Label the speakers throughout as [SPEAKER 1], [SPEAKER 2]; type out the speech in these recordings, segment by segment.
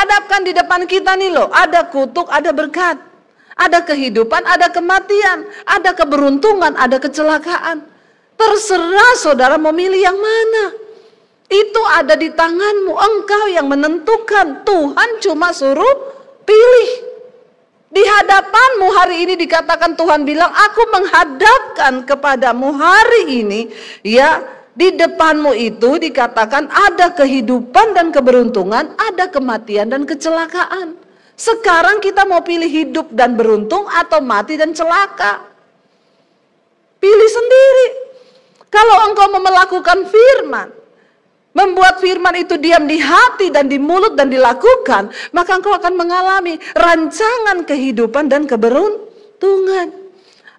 [SPEAKER 1] dihadapkan di depan kita nih loh, ada kutuk, ada berkat. Ada kehidupan, ada kematian, ada keberuntungan, ada kecelakaan. Terserah saudara mau milih yang mana. Itu ada di tanganmu, engkau yang menentukan. Tuhan cuma suruh pilih. Di hadapanmu hari ini dikatakan Tuhan bilang, aku menghadapkan kepadamu hari ini. Ya, di depanmu itu dikatakan ada kehidupan dan keberuntungan, ada kematian dan kecelakaan. Sekarang kita mau pilih hidup dan beruntung atau mati dan celaka. Pilih sendiri. Kalau engkau mau melakukan firman, membuat firman itu diam di hati dan di mulut dan dilakukan, maka engkau akan mengalami rancangan kehidupan dan keberuntungan.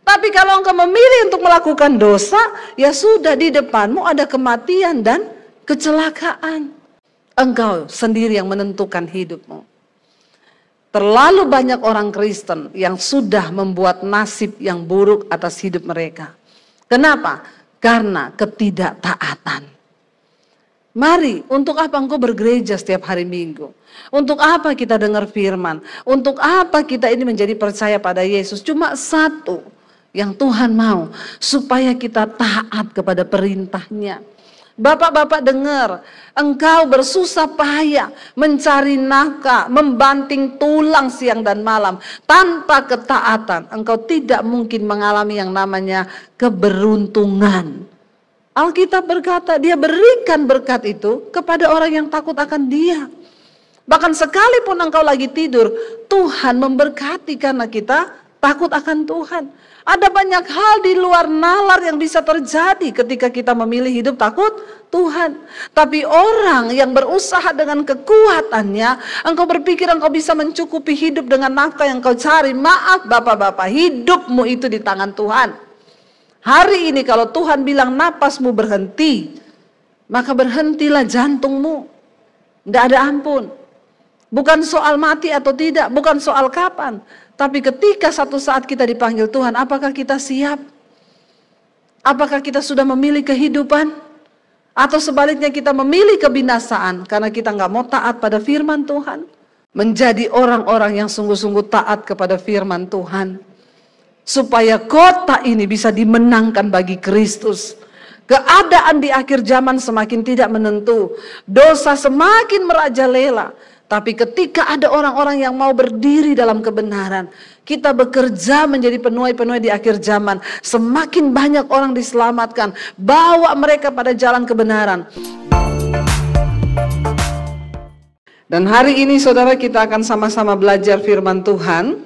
[SPEAKER 1] Tapi kalau engkau memilih untuk melakukan dosa, ya sudah, di depanmu ada kematian dan kecelakaan. Engkau sendiri yang menentukan hidupmu. Terlalu banyak orang Kristen yang sudah membuat nasib yang buruk atas hidup mereka. Kenapa? Karena ketidaktaatan. Mari, untuk apa engkau bergereja setiap hari Minggu? Untuk apa kita dengar firman? Untuk apa kita ini menjadi percaya pada Yesus? Cuma satu yang Tuhan mau, supaya kita taat kepada perintahnya. Bapak-bapak dengar, engkau bersusah payah mencari nafkah, membanting tulang siang dan malam. Tanpa ketaatan, engkau tidak mungkin mengalami yang namanya keberuntungan. Alkitab berkata, dia berikan berkat itu kepada orang yang takut akan dia. Bahkan sekalipun engkau lagi tidur, Tuhan memberkati karena kita takut akan Tuhan. Ada banyak hal di luar nalar yang bisa terjadi ketika kita memilih hidup takut Tuhan. Tapi orang yang berusaha dengan kekuatannya, engkau berpikir engkau bisa mencukupi hidup dengan nafkah yang kau cari. Maaf bapak-bapak, hidupmu itu di tangan Tuhan. Hari ini kalau Tuhan bilang napasmu berhenti, maka berhentilah jantungmu. Tidak ada ampun. Bukan soal mati atau tidak, bukan soal kapan. Tapi ketika satu saat kita dipanggil Tuhan, apakah kita siap? Apakah kita sudah memilih kehidupan? Atau sebaliknya kita memilih kebinasaan karena kita nggak mau taat pada firman Tuhan? Menjadi orang-orang yang sungguh-sungguh taat kepada firman Tuhan. Supaya kota ini bisa dimenangkan bagi Kristus. Keadaan di akhir zaman semakin tidak menentu. Dosa semakin merajalela. Tapi ketika ada orang-orang yang mau berdiri dalam kebenaran, kita bekerja menjadi penuai-penuai di akhir zaman. Semakin banyak orang diselamatkan, bawa mereka pada jalan kebenaran. Dan hari ini saudara, kita akan sama-sama belajar firman Tuhan.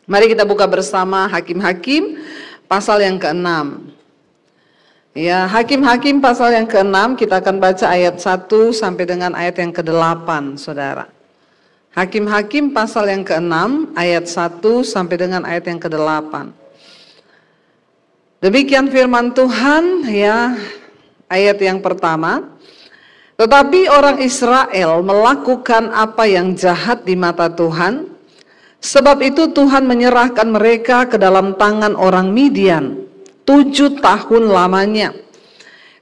[SPEAKER 1] Mari kita buka bersama Hakim-Hakim pasal yang ke-6. Ya, Hakim-Hakim pasal yang ke-6, kita akan baca ayat 1 sampai dengan ayat yang ke-8, saudara. Hakim-Hakim pasal yang ke-6, ayat 1 sampai dengan ayat yang ke-8. Demikian firman Tuhan, ya, ayat yang pertama. Tetapi orang Israel melakukan apa yang jahat di mata Tuhan, sebab itu Tuhan menyerahkan mereka ke dalam tangan orang Midian 7 tahun lamanya.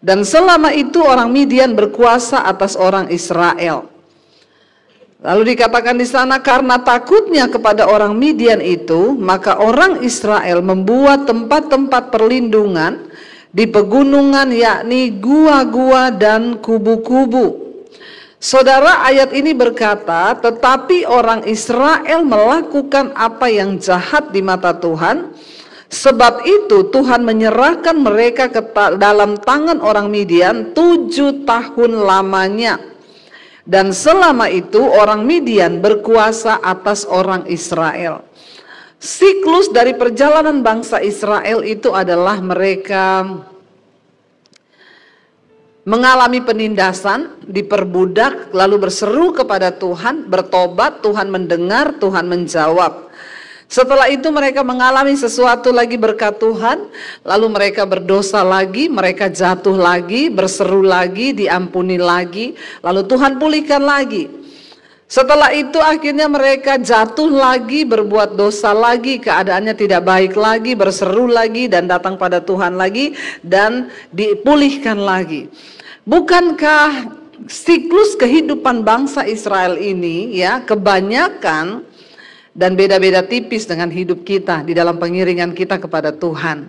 [SPEAKER 1] Dan selama itu orang Midian berkuasa atas orang Israel. Lalu dikatakan di sana, karena takutnya kepada orang Midian itu, maka orang Israel membuat tempat-tempat perlindungan di pegunungan, yakni gua-gua dan kubu-kubu. Saudara, ayat ini berkata, tetapi orang Israel melakukan apa yang jahat di mata Tuhan, sebab itu Tuhan menyerahkan mereka ke dalam tangan orang Midian 7 tahun lamanya. Dan selama itu orang Midian berkuasa atas orang Israel. Siklus dari perjalanan bangsa Israel itu adalah mereka mengalami penindasan, diperbudak, lalu berseru kepada Tuhan, bertobat, Tuhan mendengar, Tuhan menjawab. Setelah itu mereka mengalami sesuatu lagi berkat Tuhan, lalu mereka berdosa lagi, mereka jatuh lagi, berseru lagi, diampuni lagi, lalu Tuhan pulihkan lagi. Setelah itu akhirnya mereka jatuh lagi, berbuat dosa lagi, keadaannya tidak baik lagi, berseru lagi dan datang pada Tuhan lagi dan dipulihkan lagi. Bukankah siklus kehidupan bangsa Israel ini ya kebanyakan dan beda-beda tipis dengan hidup kita di dalam pengiringan kita kepada Tuhan.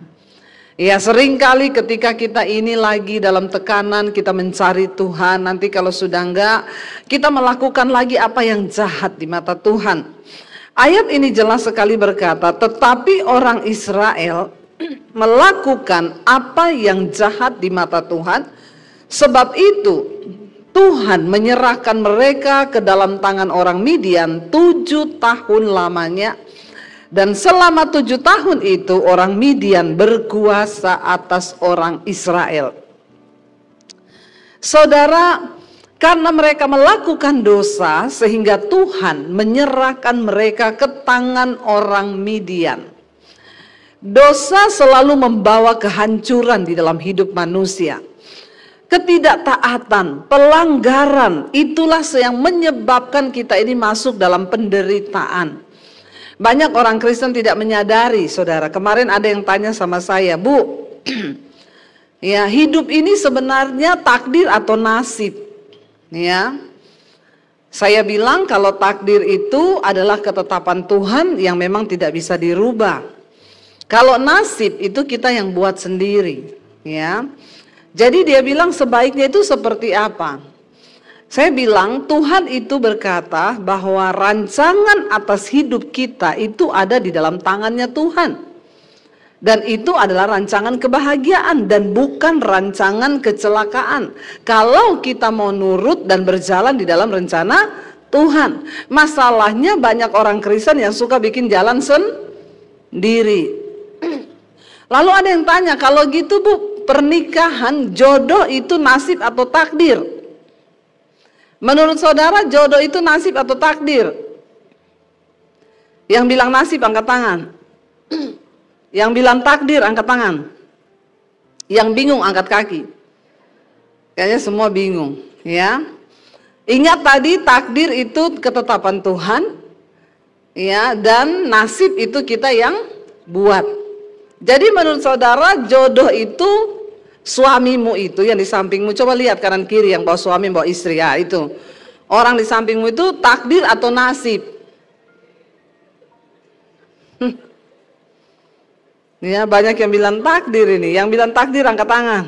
[SPEAKER 1] Ya seringkali ketika kita ini lagi dalam tekanan, kita mencari Tuhan, nanti kalau sudah enggak, kita melakukan lagi apa yang jahat di mata Tuhan. Ayat ini jelas sekali berkata, tetapi orang Israel melakukan apa yang jahat di mata Tuhan, sebab itu Tuhan menyerahkan mereka ke dalam tangan orang Midian 7 tahun lamanya. Dan selama 7 tahun itu orang Midian berkuasa atas orang Israel. Saudara, karena mereka melakukan dosa sehingga Tuhan menyerahkan mereka ke tangan orang Midian. Dosa selalu membawa kehancuran di dalam hidup manusia. Ketidaktaatan, pelanggaran, itulah yang menyebabkan kita ini masuk dalam penderitaan. Banyak orang Kristen tidak menyadari, saudara. Kemarin ada yang tanya sama saya, Bu, ya hidup ini sebenarnya takdir atau nasib? Ya, saya bilang kalau takdir itu adalah ketetapan Tuhan yang memang tidak bisa dirubah. Kalau nasib itu kita yang buat sendiri, ya. Jadi dia bilang sebaiknya itu seperti apa? Saya bilang Tuhan itu berkata bahwa rancangan atas hidup kita itu ada di dalam tangannya Tuhan. Dan itu adalah rancangan kebahagiaan dan bukan rancangan kecelakaan. Kalau kita mau nurut dan berjalan di dalam rencana Tuhan. Masalahnya banyak orang Kristen yang suka bikin jalan sendiri. Lalu ada yang tanya, kalau gitu Bu, pernikahan jodoh itu nasib atau takdir? Menurut saudara jodoh itu nasib atau takdir? Yang bilang nasib angkat tangan. Yang bilang takdir angkat tangan. Yang bingung angkat kaki. Kayaknya semua bingung, ya. Ingat tadi takdir itu ketetapan Tuhan, ya, dan nasib itu kita yang buat. Jadi menurut saudara jodoh itu suamimu itu yang di sampingmu, coba lihat kanan kiri yang bawa suami bawa istri, ya itu orang di sampingmu itu takdir atau nasib? Ya banyak yang bilang takdir ini, yang bilang takdir angkat tangan.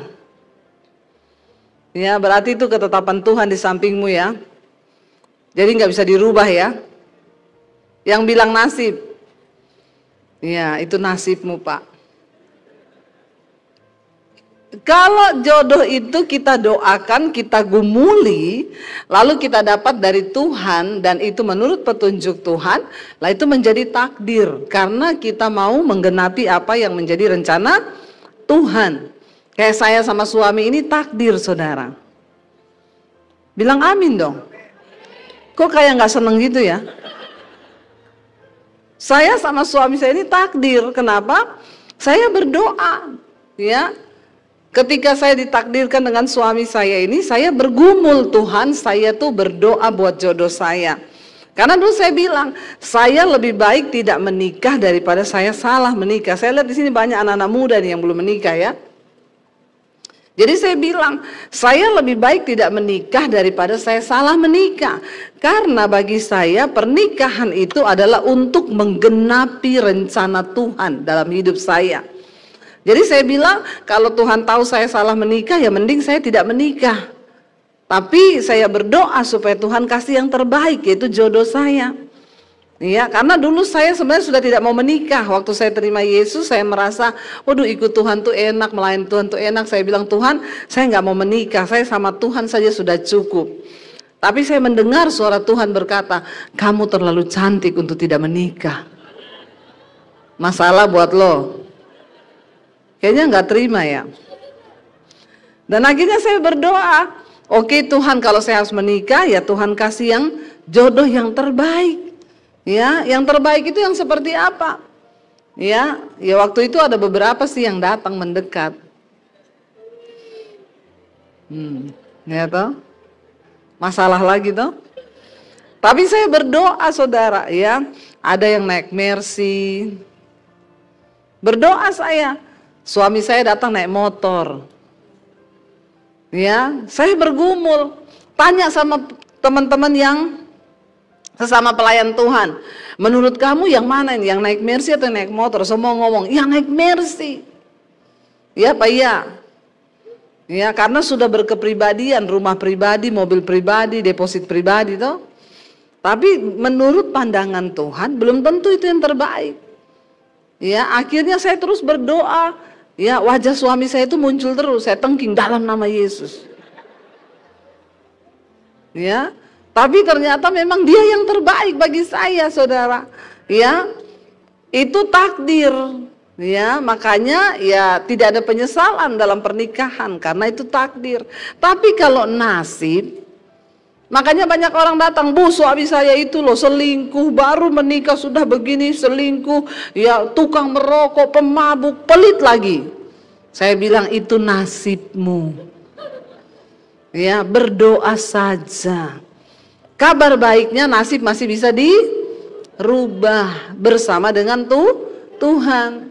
[SPEAKER 1] Ya berarti itu ketetapan Tuhan di sampingmu ya, jadi nggak bisa dirubah ya. Yang bilang nasib, ya itu nasibmu Pak. Kalau jodoh itu kita doakan, kita gumuli, lalu kita dapat dari Tuhan dan itu menurut petunjuk Tuhan, lah itu menjadi takdir karena kita mau menggenapi apa yang menjadi rencana Tuhan. Kayak saya sama suami ini takdir, saudara. Bilang amin dong. Kok kayak nggak seneng gitu ya? Saya sama suami saya ini takdir. Kenapa? Saya berdoa, ya. Ketika saya ditakdirkan dengan suami saya ini, saya bergumul, Tuhan, saya tuh berdoa buat jodoh saya. Karena dulu saya bilang, saya lebih baik tidak menikah daripada saya salah menikah. Saya lihat di sini banyak anak-anak muda nih yang belum menikah ya. Jadi saya bilang, saya lebih baik tidak menikah daripada saya salah menikah. Karena bagi saya pernikahan itu adalah untuk menggenapi rencana Tuhan dalam hidup saya. Jadi saya bilang, kalau Tuhan tahu saya salah menikah, ya mending saya tidak menikah. Tapi saya berdoa supaya Tuhan kasih yang terbaik, yaitu jodoh saya. Ya, karena dulu saya sebenarnya sudah tidak mau menikah. Waktu saya terima Yesus, saya merasa, waduh ikut Tuhan tuh enak, melayani Tuhan tuh enak. Saya bilang, Tuhan, saya nggak mau menikah, saya sama Tuhan saja sudah cukup. Tapi saya mendengar suara Tuhan berkata, kamu terlalu cantik untuk tidak menikah. Masalah buat lo. Kayaknya nggak terima ya. Dan akhirnya saya berdoa, oke Tuhan kalau saya harus menikah, ya Tuhan kasih yang jodoh yang terbaik. Ya, yang terbaik itu yang seperti apa? Ya waktu itu ada beberapa sih yang datang mendekat. Ya toh? Masalah lagi toh? Tapi saya berdoa saudara ya, ada yang naik Mercy. Berdoa saya. Suami saya datang naik motor. Ya, saya bergumul. Tanya sama teman-teman yang sesama pelayan Tuhan, menurut kamu yang mana ini, yang naik Mercy atau naik motor? Semua ngomong, yang naik Mercy. Ya Pak, iya. Ya, karena sudah berkepribadian, rumah pribadi, mobil pribadi, deposit pribadi toh. Tapi menurut pandangan Tuhan belum tentu itu yang terbaik. Ya, akhirnya saya terus berdoa. Ya, wajah suami saya itu muncul terus, saya tengking dalam nama Yesus. Ya, tapi ternyata memang dia yang terbaik bagi saya, saudara. Ya, itu takdir. Ya, makanya ya tidak ada penyesalan dalam pernikahan karena itu takdir. Tapi kalau nasib, makanya banyak orang datang, Bu, suami saya itu loh selingkuh, baru menikah sudah begini, selingkuh, ya tukang merokok, pemabuk, pelit lagi. Saya bilang itu nasibmu. Ya, berdoa saja. Kabar baiknya nasib masih bisa dirubah bersama dengan Tuhan.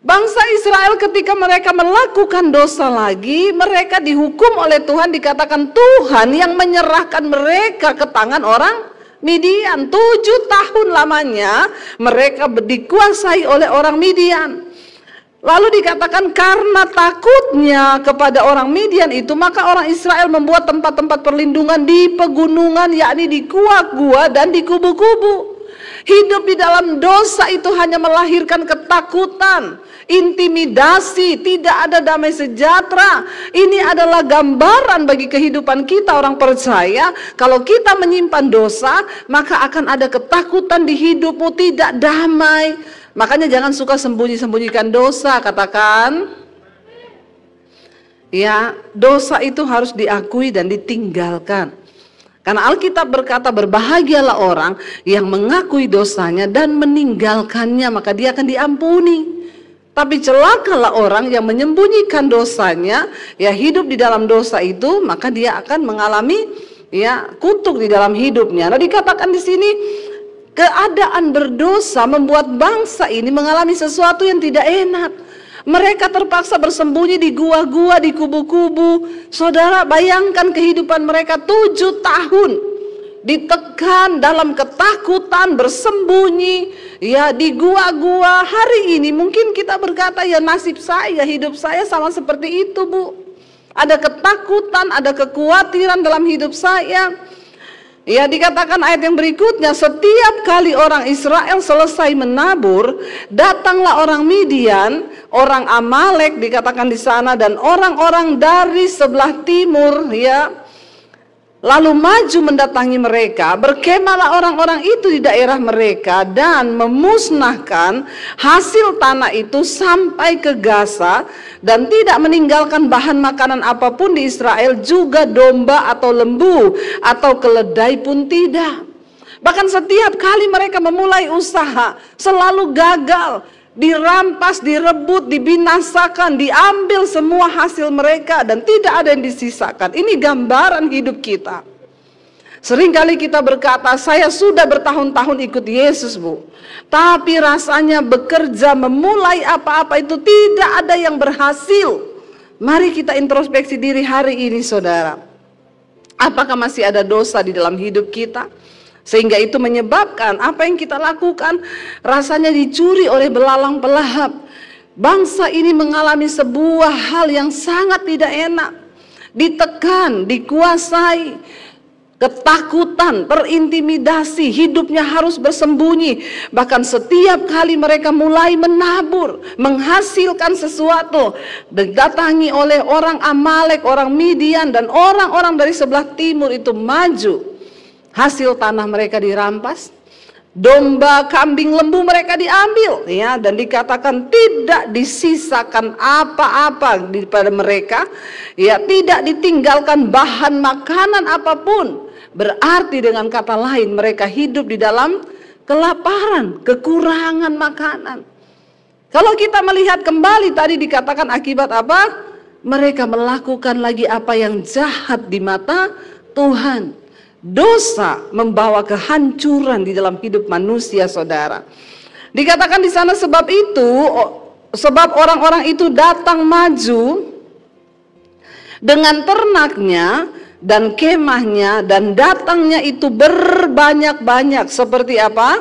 [SPEAKER 1] Bangsa Israel ketika mereka melakukan dosa lagi, mereka dihukum oleh Tuhan, dikatakan Tuhan yang menyerahkan mereka ke tangan orang Midian. 7 tahun lamanya mereka dikuasai oleh orang Midian. Lalu dikatakan karena takutnya kepada orang Midian itu, maka orang Israel membuat tempat-tempat perlindungan di pegunungan, yakni di gua-gua dan di kubu-kubu. Hidup di dalam dosa itu hanya melahirkan ketakutan, intimidasi, tidak ada damai sejahtera. Ini adalah gambaran bagi kehidupan kita orang percaya. Kalau kita menyimpan dosa, maka akan ada ketakutan di hidupmu, tidak damai. Makanya jangan suka sembunyi-sembunyikan dosa, katakan. Ya, dosa itu harus diakui dan ditinggalkan. Karena Alkitab berkata berbahagialah orang yang mengakui dosanya dan meninggalkannya, maka dia akan diampuni. Tapi celakalah orang yang menyembunyikan dosanya, ya hidup di dalam dosa itu, maka dia akan mengalami ya kutuk di dalam hidupnya. Nah, dikatakan di sini keadaan berdosa membuat bangsa ini mengalami sesuatu yang tidak enak. Mereka terpaksa bersembunyi di gua-gua, di kubu-kubu. Saudara, bayangkan kehidupan mereka 7 tahun ditekan dalam ketakutan, bersembunyi ya di gua-gua. Hari ini mungkin kita berkata, ya nasib saya, hidup saya sama seperti itu, Bu. Ada ketakutan, ada kekhawatiran dalam hidup saya. Ya, dikatakan ayat yang berikutnya, setiap kali orang Israel selesai menabur, datanglah orang Midian, orang Amalek dikatakan di sana, dan orang-orang dari sebelah timur, ya, lalu maju mendatangi mereka. Berkemahlah orang-orang itu di daerah mereka dan memusnahkan hasil tanah itu sampai ke Gaza, dan tidak meninggalkan bahan makanan apapun di Israel, juga domba atau lembu atau keledai pun tidak. Bahkan setiap kali mereka memulai usaha selalu gagal, dirampas, direbut, dibinasakan, diambil semua hasil mereka dan tidak ada yang disisakan. Ini gambaran hidup kita. Seringkali kita berkata, saya sudah bertahun-tahun ikut Yesus, Bu, tapi rasanya bekerja, memulai apa-apa itu tidak ada yang berhasil. Mari kita introspeksi diri hari ini, saudara. Apakah masih ada dosa di dalam hidup kita? Sehingga itu menyebabkan apa yang kita lakukan rasanya dicuri oleh belalang pelahap. Bangsa ini mengalami sebuah hal yang sangat tidak enak. Ditekan, dikuasai, ketakutan, terintimidasi, hidupnya harus bersembunyi. Bahkan setiap kali mereka mulai menabur, menghasilkan sesuatu, didatangi oleh orang Amalek, orang Midian, dan orang-orang dari sebelah timur itu maju. Hasil tanah mereka dirampas, domba, kambing, lembu mereka diambil, ya, dan dikatakan tidak disisakan apa-apa pada mereka, ya, tidak ditinggalkan bahan makanan apapun. Berarti dengan kata lain mereka hidup di dalam kelaparan, kekurangan makanan. Kalau kita melihat kembali tadi dikatakan akibat apa? Mereka melakukan lagi apa yang jahat di mata Tuhan. Dosa membawa kehancuran di dalam hidup manusia, saudara. Dikatakan di sana sebab orang-orang itu datang maju dengan ternaknya dan kemahnya, dan datangnya itu berbanyak-banyak. Seperti apa?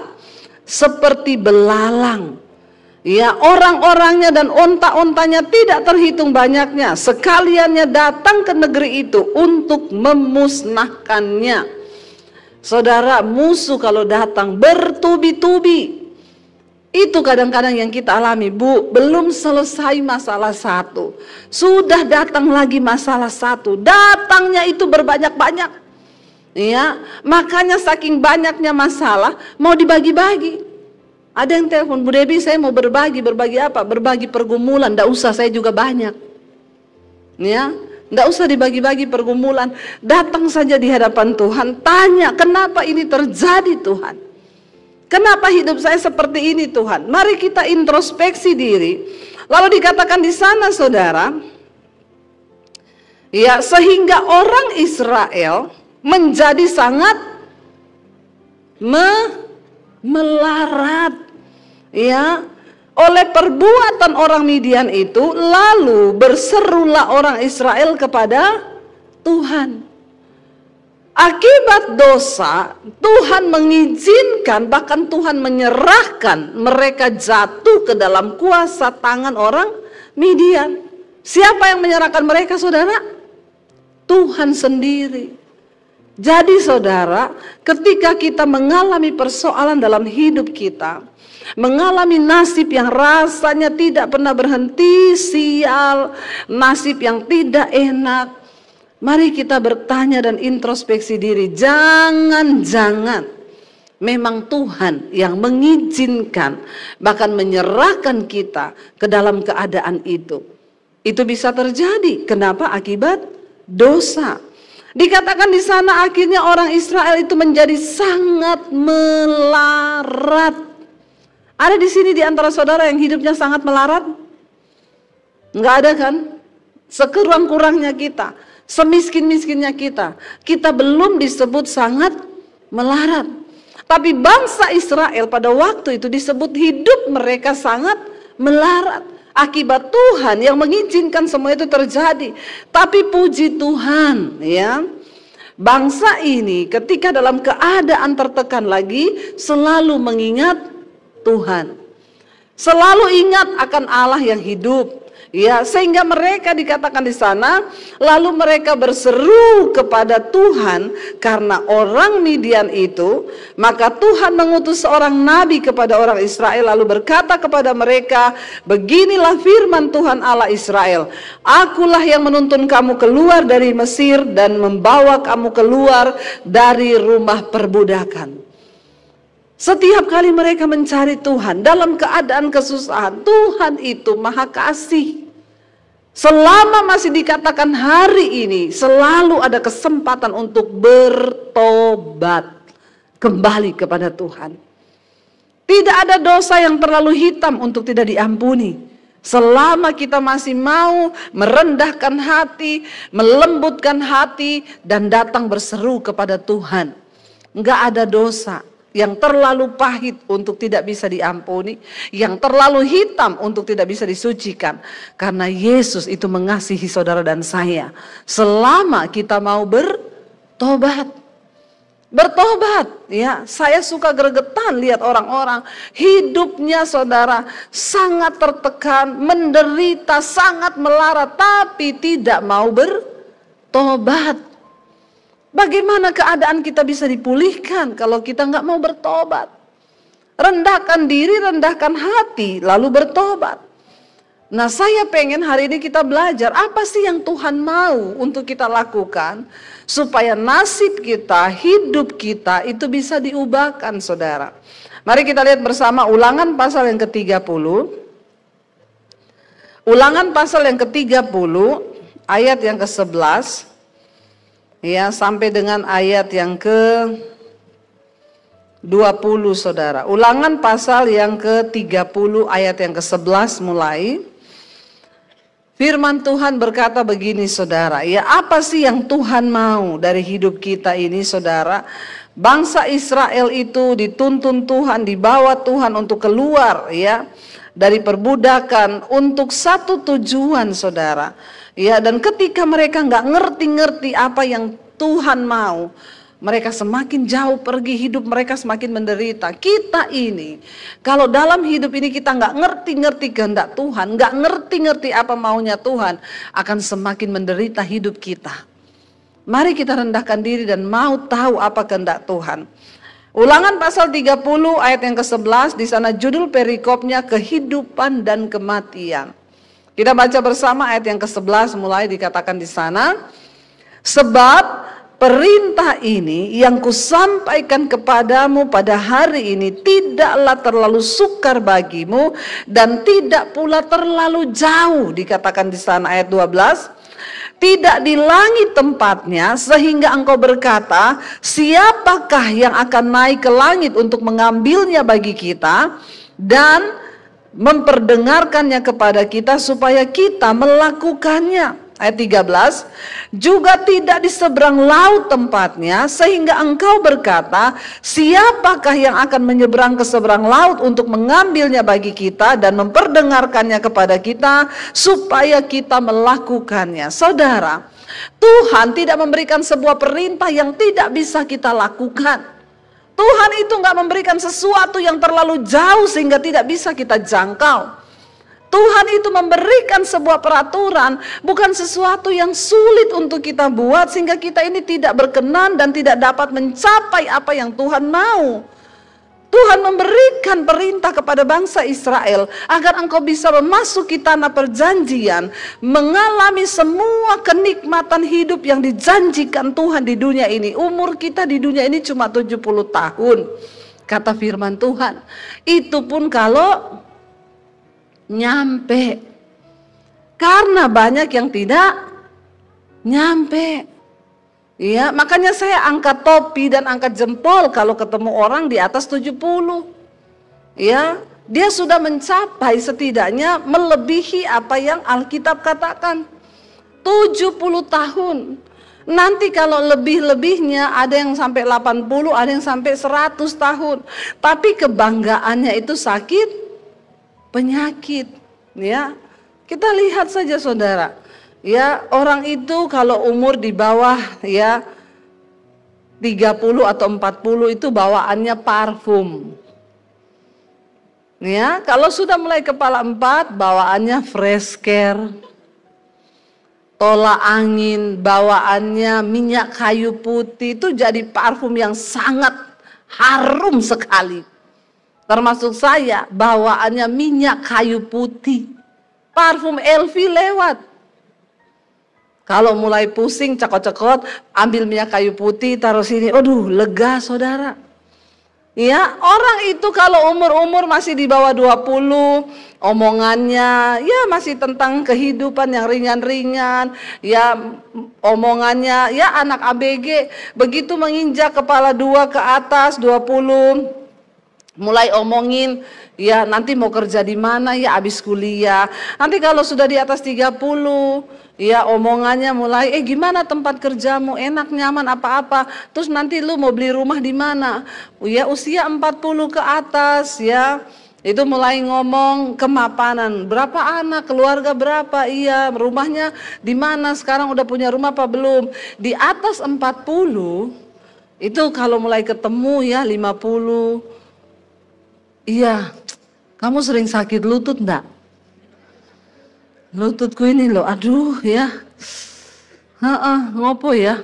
[SPEAKER 1] Seperti belalang. Ya, orang-orangnya dan onta-ontanya tidak terhitung banyaknya. Sekaliannya datang ke negeri itu untuk memusnahkannya. Saudara, musuh kalau datang bertubi-tubi. Itu kadang-kadang yang kita alami, Bu. Belum selesai masalah satu, sudah datang lagi masalah satu. Datangnya itu berbanyak-banyak. Ya, makanya saking banyaknya masalah mau dibagi-bagi. Ada yang telepon, Bu Debbie, saya mau berbagi apa? Berbagi pergumulan. Nggak usah, saya juga banyak. Ya, nggak usah dibagi-bagi pergumulan. Datang saja di hadapan Tuhan, tanya, kenapa ini terjadi Tuhan? Kenapa hidup saya seperti ini Tuhan? Mari kita introspeksi diri. Lalu dikatakan di sana, saudara, ya, sehingga orang Israel menjadi sangat melarat, ya, oleh perbuatan orang Midian itu. Lalu berserulah orang Israel kepada Tuhan. Akibat dosa, Tuhan mengizinkan, bahkan Tuhan menyerahkan mereka jatuh ke dalam kuasa tangan orang Midian. Siapa yang menyerahkan mereka, saudara? Tuhan sendiri. Jadi saudara, ketika kita mengalami persoalan dalam hidup kita, mengalami nasib yang rasanya tidak pernah berhenti, sial, nasib yang tidak enak, mari kita bertanya dan introspeksi diri. Jangan-jangan memang Tuhan yang mengizinkan, bahkan menyerahkan kita ke dalam keadaan itu. Itu bisa terjadi. Kenapa? Akibat dosa. Dikatakan di sana akhirnya orang Israel itu menjadi sangat melarat. Ada di sini di antara saudara yang hidupnya sangat melarat? Enggak ada kan? Sekurang-kurangnya kita, semiskin-miskinnya kita belum disebut sangat melarat. Tapi bangsa Israel pada waktu itu disebut hidup mereka sangat melarat. Akibat Tuhan yang mengizinkan semua itu terjadi. Tapi puji Tuhan, ya, bangsa ini ketika dalam keadaan tertekan lagi selalu mengingat Tuhan. Selalu ingat akan Allah yang hidup. Ya, sehingga mereka dikatakan di sana, lalu mereka berseru kepada Tuhan karena orang Midian itu. Maka Tuhan mengutus seorang nabi kepada orang Israel, lalu berkata kepada mereka, beginilah firman Tuhan Allah Israel, akulah yang menuntun kamu keluar dari Mesir dan membawa kamu keluar dari rumah perbudakan. Setiap kali mereka mencari Tuhan dalam keadaan kesusahan, Tuhan itu Maha Kasih. Selama masih dikatakan hari ini, selalu ada kesempatan untuk bertobat, kembali kepada Tuhan. Tidak ada dosa yang terlalu hitam untuk tidak diampuni. Selama kita masih mau merendahkan hati, melembutkan hati, dan datang berseru kepada Tuhan. Enggak ada dosa yang terlalu pahit untuk tidak bisa diampuni, yang terlalu hitam untuk tidak bisa disucikan. Karena Yesus itu mengasihi saudara dan saya. Selama kita mau bertobat. Bertobat, ya. Saya suka gregetan lihat orang-orang hidupnya, saudara, sangat tertekan, menderita, sangat melarat, tapi tidak mau bertobat. Bagaimana keadaan kita bisa dipulihkan kalau kita nggak mau bertobat? Rendahkan diri, rendahkan hati, lalu bertobat. Nah, saya pengen hari ini kita belajar apa sih yang Tuhan mau untuk kita lakukan supaya nasib kita, hidup kita itu bisa diubahkan, saudara. Mari kita lihat bersama Ulangan pasal yang ke-30. Ulangan pasal yang ke-30 ayat yang ke-11. Ya, sampai dengan ayat yang ke-20, saudara. Ulangan pasal yang ke-30 ayat yang ke-11 mulai. Firman Tuhan berkata begini, saudara. Ya, apa sih yang Tuhan mau dari hidup kita ini, saudara? Bangsa Israel itu dituntun Tuhan, dibawa Tuhan untuk keluar, ya, dari perbudakan untuk satu tujuan, saudara. Ya, dan ketika mereka nggak ngerti-ngerti apa yang Tuhan mau mereka semakin jauh pergi, hidup mereka semakin menderita. Kita ini, kalau dalam hidup ini kita nggak ngerti-ngerti kehendak Tuhan, nggak ngerti-ngerti apa maunya Tuhan, akan semakin menderita hidup kita. Mari kita rendahkan diri dan mau tahu apa kehendak Tuhan. Ulangan pasal 30 ayat yang ke-11, di sana judul perikopnya kehidupan dan kematian. Kita baca bersama ayat yang ke-11, mulai dikatakan di sana, sebab perintah ini yang kusampaikan kepadamu pada hari ini tidaklah terlalu sukar bagimu dan tidak pula terlalu jauh. Dikatakan di sana ayat 12, tidak di langit tempatnya sehingga engkau berkata, siapakah yang akan naik ke langit untuk mengambilnya bagi kita dan memperdengarkannya kepada kita supaya kita melakukannya. Ayat 13, juga tidak di seberang laut tempatnya sehingga engkau berkata, siapakah yang akan menyeberang ke seberang laut untuk mengambilnya bagi kita dan memperdengarkannya kepada kita supaya kita melakukannya. Saudara, Tuhan tidak memberikan sebuah perintah yang tidak bisa kita lakukan. Tuhan itu nggak memberikan sesuatu yang terlalu jauh sehingga tidak bisa kita jangkau. Tuhan itu memberikan sebuah peraturan, bukan sesuatu yang sulit untuk kita buat sehingga kita ini tidak berkenan dan tidak dapat mencapai apa yang Tuhan mau. Tuhan memberikan perintah kepada bangsa Israel agar engkau bisa memasuki tanah perjanjian, mengalami semua kenikmatan hidup yang dijanjikan Tuhan di dunia ini. Umur kita di dunia ini cuma 70 tahun, kata firman Tuhan. Itu pun kalau nyampe, karena banyak yang tidak nyampe. Ya, makanya saya angkat topi dan angkat jempol kalau ketemu orang di atas 70. Ya, dia sudah mencapai setidaknya melebihi apa yang Alkitab katakan. 70 tahun. Nanti kalau lebih-lebihnya ada yang sampai 80, ada yang sampai 100 tahun. Tapi kebanggaannya itu sakit penyakit, ya. Kita lihat saja saudara, ya, orang itu kalau umur di bawah ya 30 atau 40 itu bawaannya parfum. Ya, kalau sudah mulai kepala 4 bawaannya fresh care. Tolak angin bawaannya minyak kayu putih, itu jadi parfum yang sangat harum sekali. Termasuk saya, bawaannya minyak kayu putih. Parfum LV lewat. Kalau mulai pusing, cekot-cekot, ambil minyak kayu putih, taruh sini. Aduh, lega saudara. Ya, orang itu kalau umur-umur masih di bawah 20, omongannya ya masih tentang kehidupan yang ringan-ringan. Ya, omongannya ya anak ABG. Begitu menginjak kepala 2 ke atas, 20, mulai omongin, ya nanti mau kerja di mana ya abis kuliah. Nanti kalau sudah di atas 30, ya omongannya mulai, gimana tempat kerjamu, enak, nyaman, apa-apa. Terus nanti lu mau beli rumah di mana? Ya usia 40 ke atas, ya. Itu mulai ngomong kemapanan, berapa anak, keluarga berapa, iya, rumahnya di mana, sekarang udah punya rumah apa belum. Di atas 40, itu kalau mulai ketemu ya 50, iya, kamu sering sakit lutut enggak? Lututku ini loh, aduh ya. Ngopo ya?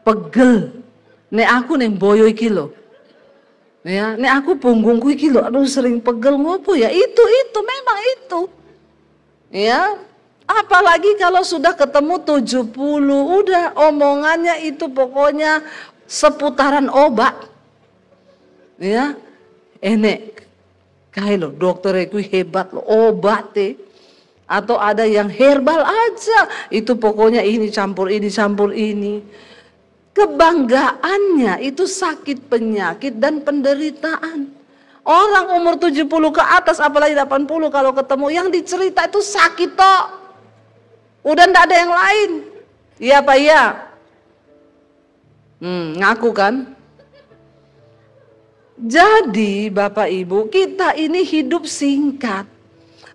[SPEAKER 1] Pegel. Nek aku neng boyo iki loh. Ya, nek aku punggungku iki loh, aduh sering pegel, ngopo ya? Itu memang itu. Ya, apalagi kalau sudah ketemu 70, udah omongannya itu pokoknya seputaran obat. Ya. Nek kayak lo dokter itu hebat lo, obat deh. Atau ada yang herbal aja, itu pokoknya ini campur ini. Kebanggaannya itu sakit penyakit dan penderitaan. Orang umur 70 ke atas apalagi 80 kalau ketemu yang dicerita itu sakit toh. Udah ndak ada yang lain. Iya Pak ya? Ngaku kan? Jadi Bapak Ibu, kita ini hidup singkat.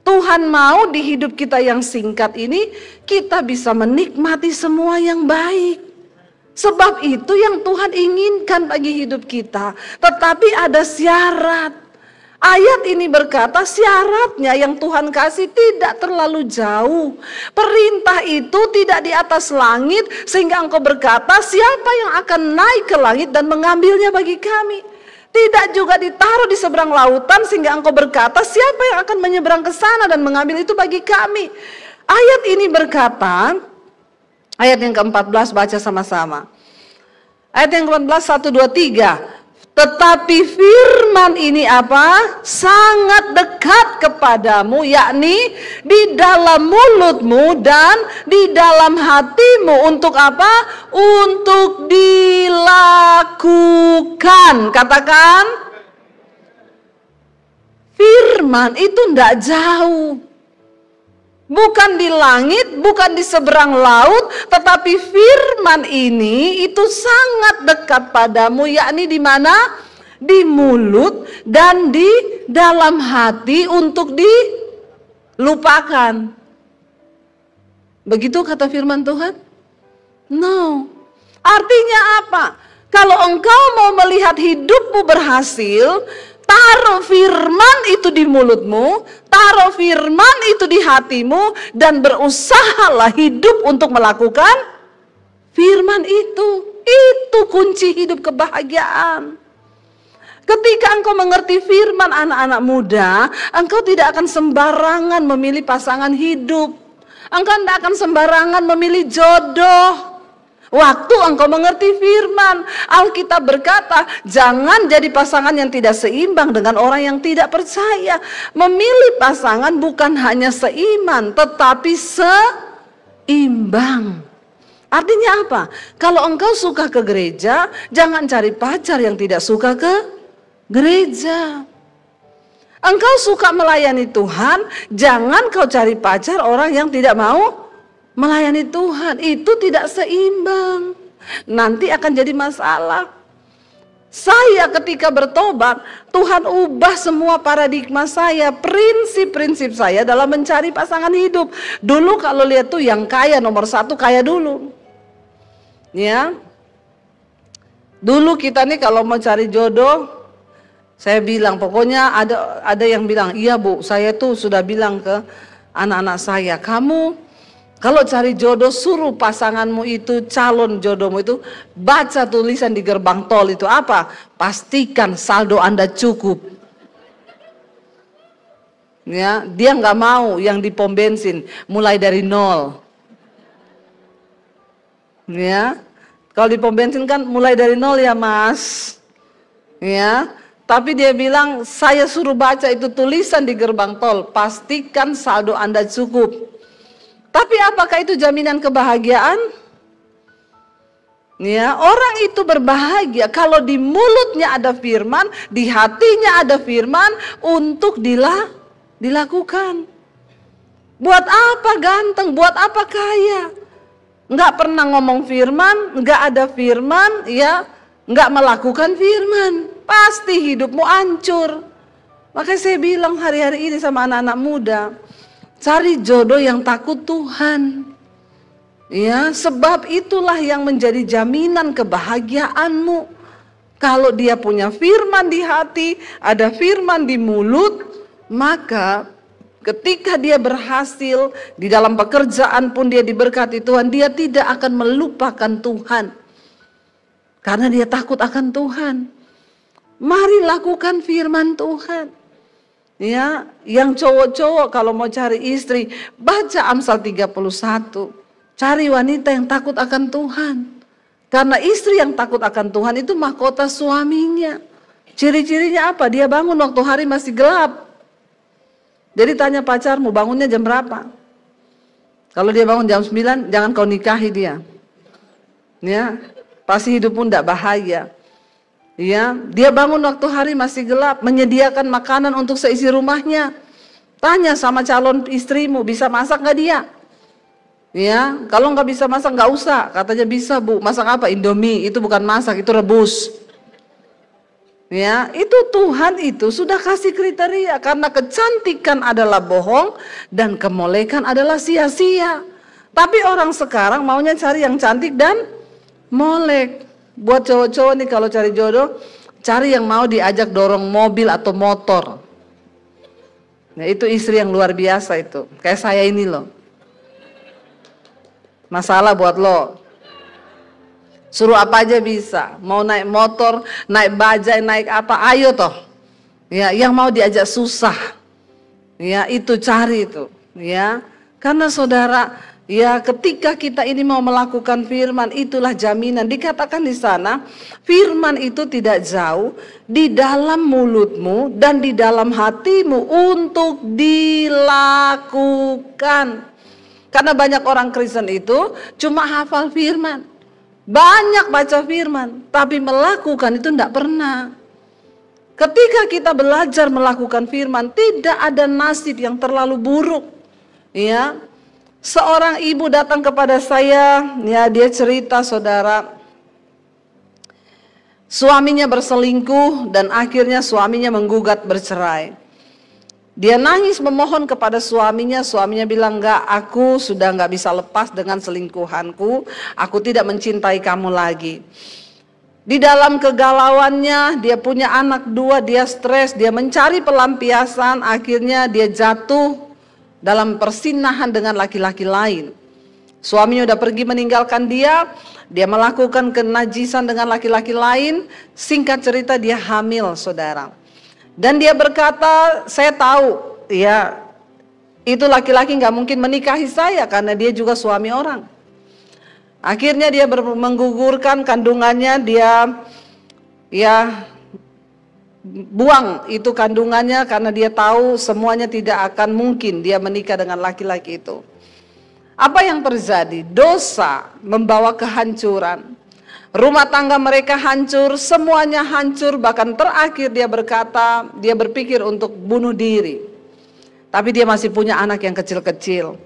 [SPEAKER 1] Tuhan mau di hidup kita yang singkat ini kita bisa menikmati semua yang baik. Sebab itu yang Tuhan inginkan bagi hidup kita. Tetapi ada syarat. Ayat ini berkata syaratnya yang Tuhan kasih tidak terlalu jauh. Perintah itu tidak di atas langit sehingga engkau berkata siapa yang akan naik ke langit dan mengambilnya bagi kami. Tidak juga ditaruh di seberang lautan sehingga engkau berkata siapa yang akan menyeberang ke sana dan mengambil itu bagi kami. Ayat ini berkata, ayat yang ke-14 baca sama-sama. Ayat yang ke-14 1, 2, 3. Tetapi firman ini apa? Sangat dekat kepadamu, yakni di dalam mulutmu dan di dalam hatimu. Untuk apa? Untuk dilakukan. Katakan, firman itu tidak jauh. Bukan di langit, bukan di seberang laut, tetapi firman ini itu sangat dekat padamu, yakni di mana? Di mulut dan di dalam hati untuk dilupakan. Begitu kata firman Tuhan? No. Artinya apa? Kalau engkau mau melihat hidupmu berhasil, taruh firman itu di mulutmu, taruh firman itu di hatimu, dan berusahalah hidup untuk melakukan firman itu. Itu kunci hidup kebahagiaan. Ketika engkau mengerti firman anak-anak muda, engkau tidak akan sembarangan memilih pasangan hidup. Engkau tidak akan sembarangan memilih jodoh. Waktu engkau mengerti firman, Alkitab berkata, jangan jadi pasangan yang tidak seimbang dengan orang yang tidak percaya. Memilih pasangan bukan hanya seiman, tetapi seimbang. Artinya apa? Kalau engkau suka ke gereja, jangan cari pacar yang tidak suka ke gereja. Engkau suka melayani Tuhan, jangan kau cari pacar orang yang tidak mau melayani Tuhan. Itu tidak seimbang. Nanti akan jadi masalah. Saya ketika bertobat, Tuhan ubah semua paradigma saya, prinsip-prinsip saya dalam mencari pasangan hidup. Dulu kalau lihat tuh yang kaya nomor 1 kaya dulu. Ya. Dulu kita nih kalau mau cari jodoh, saya bilang pokoknya ada yang bilang, "Iya, Bu, saya tuh sudah bilang ke anak-anak saya, kamu kalau cari jodoh suruh pasanganmu itu, calon jodohmu itu baca tulisan di gerbang tol itu apa? Pastikan saldo Anda cukup." Ya, dia nggak mau yang di pom bensin mulai dari 0. Ya, kalau di pom bensin kan mulai dari 0 ya Mas. Ya, tapi dia bilang saya suruh baca itu tulisan di gerbang tol, pastikan saldo Anda cukup. Tapi apakah itu jaminan kebahagiaan? Ya, orang itu berbahagia kalau di mulutnya ada firman, di hatinya ada firman untuk dilakukan. Buat apa ganteng? Buat apa kaya? Enggak pernah ngomong firman, enggak ada firman, ya, enggak melakukan firman, pasti hidupmu hancur. Makanya saya bilang hari-hari ini sama anak-anak muda, cari jodoh yang takut Tuhan. Ya, sebab itulah yang menjadi jaminan kebahagiaanmu. Kalau dia punya firman di hati, ada firman di mulut, maka ketika dia berhasil di dalam pekerjaan pun dia diberkati Tuhan, dia tidak akan melupakan Tuhan. Karena dia takut akan Tuhan. Mari lakukan firman Tuhan. Ya, yang cowok-cowok kalau mau cari istri, baca Amsal 31. Cari wanita yang takut akan Tuhan. Karena istri yang takut akan Tuhan itu mahkota suaminya. Ciri-cirinya apa? Dia bangun waktu hari masih gelap. Jadi tanya pacarmu, bangunnya jam berapa? Kalau dia bangun jam 9, jangan kau nikahi dia. Ya, pasti hidup pun tidak bahaya. Ya, dia bangun waktu hari masih gelap, menyediakan makanan untuk seisi rumahnya. Tanya sama calon istrimu, bisa masak nggak dia? Ya, kalau nggak bisa masak nggak usah. Katanya bisa, Bu. Masak apa? Indomie. Itu bukan masak, itu rebus. Ya, itu Tuhan itu sudah kasih kriteria, karena kecantikan adalah bohong dan kemolekan adalah sia-sia. Tapi orang sekarang maunya cari yang cantik dan Molek. Buat cowok-cowok nih kalau cari jodoh, cari yang mau diajak dorong mobil atau motor. Nah, itu istri yang luar biasa itu. Kayak saya ini loh. Masalah buat lo. Suruh apa aja bisa. Mau naik motor, naik bajai, naik apa, ayo toh. Ya, yang mau diajak susah. Ya, itu cari itu. Ya, karena saudara, ya ketika kita ini mau melakukan firman, itulah jaminan. Dikatakan di sana, firman itu tidak jauh di dalam mulutmu dan di dalam hatimu untuk dilakukan. Karena banyak orang Kristen itu cuma hafal firman. Banyak baca firman, tapi melakukan itu tidak pernah. Ketika kita belajar melakukan firman, tidak ada nasib yang terlalu buruk. Ya, seorang ibu datang kepada saya, ya dia cerita saudara, suaminya berselingkuh dan akhirnya suaminya menggugat bercerai. Dia nangis memohon kepada suaminya bilang, enggak, aku sudah enggak bisa lepas dengan selingkuhanku, aku tidak mencintai kamu lagi. Di dalam kegalauannya, dia punya anak 2, dia stres, dia mencari pelampiasan, akhirnya dia jatuh dalam persinahan dengan laki-laki lain. Suaminya udah pergi meninggalkan dia melakukan kenajisan dengan laki-laki lain, singkat cerita dia hamil saudara. Dan dia berkata, saya tahu ya itu laki-laki gak mungkin menikahi saya karena dia juga suami orang. Akhirnya dia menggugurkan kandungannya, dia ya buang itu kandungannya karena dia tahu semuanya tidak akan mungkin dia menikah dengan laki-laki itu. Apa yang terjadi? Dosa membawa kehancuran. Rumah tangga mereka hancur, semuanya hancur, bahkan terakhir dia berkata, dia berpikir untuk bunuh diri. Tapi dia masih punya anak yang kecil-kecil.